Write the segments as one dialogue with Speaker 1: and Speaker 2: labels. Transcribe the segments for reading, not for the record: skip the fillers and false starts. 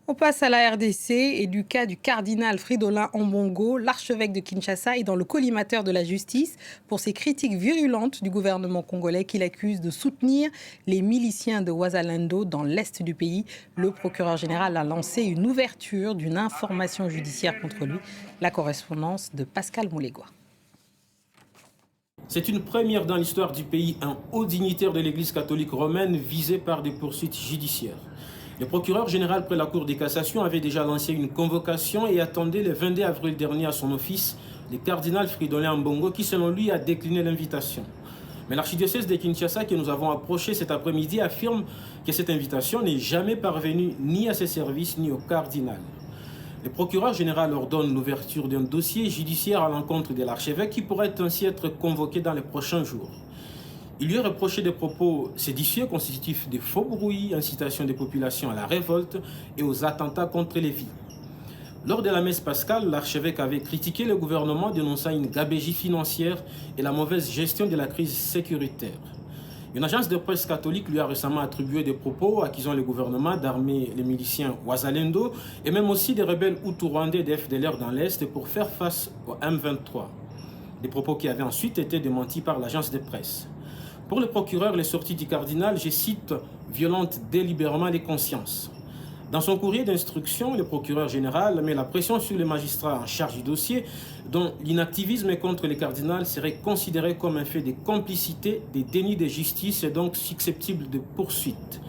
Speaker 1: On passe à la RDC et du cas du cardinal Fridolin Ambongo, l'archevêque de Kinshasa est dans le collimateur de la justice pour ses critiques virulentes du gouvernement congolais qu'il accuse de soutenir les miliciens de Ouazalendo dans l'est du pays. Le procureur général a lancé une ouverture d'une information judiciaire contre lui. La correspondance de Pascal Moulegua.
Speaker 2: C'est une première dans l'histoire du pays, un haut dignitaire de l'Église catholique romaine visé par des poursuites judiciaires. Le procureur général près la Cour de cassation avait déjà lancé une convocation et attendait le 22 avril dernier à son office le cardinal Fridolin Ambongo qui selon lui a décliné l'invitation. Mais l'archidiocèse de Kinshasa que nous avons approché cet après-midi affirme que cette invitation n'est jamais parvenue ni à ses services ni au cardinal. Le procureur général ordonne l'ouverture d'un dossier judiciaire à l'encontre de l'archevêque qui pourrait ainsi être convoqué dans les prochains jours. Il lui est reproché des propos séditieux constitutifs de faux bruits, incitation des populations à la révolte et aux attentats contre les vies. Lors de la messe pascale, l'archevêque avait critiqué le gouvernement dénonçant une gabegie financière et la mauvaise gestion de la crise sécuritaire. Une agence de presse catholique lui a récemment attribué des propos accusant le gouvernement d'armer les miliciens Ouazalendo et même aussi des rebelles hutu-rwandais de FDLR dans l'Est pour faire face au M23. Des propos qui avaient ensuite été démentis par l'agence de presse. Pour le procureur, les sorties du cardinal, je cite, violentent délibérément les consciences. Dans son courrier d'instruction, le procureur général met la pression sur les magistrats en charge du dossier, dont l'inactivisme contre le cardinal serait considéré comme un fait de complicité, de déni de justice et donc susceptible de poursuite.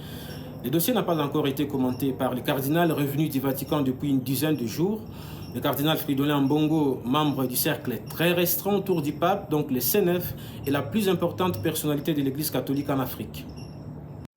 Speaker 2: Le dossier n'a pas encore été commenté par le cardinal revenu du Vatican depuis une dizaine de jours. Le cardinal Fridolin Ambongo, membre du cercle très restreint autour du pape, donc le C9, est la plus importante personnalité de l'Église catholique en Afrique.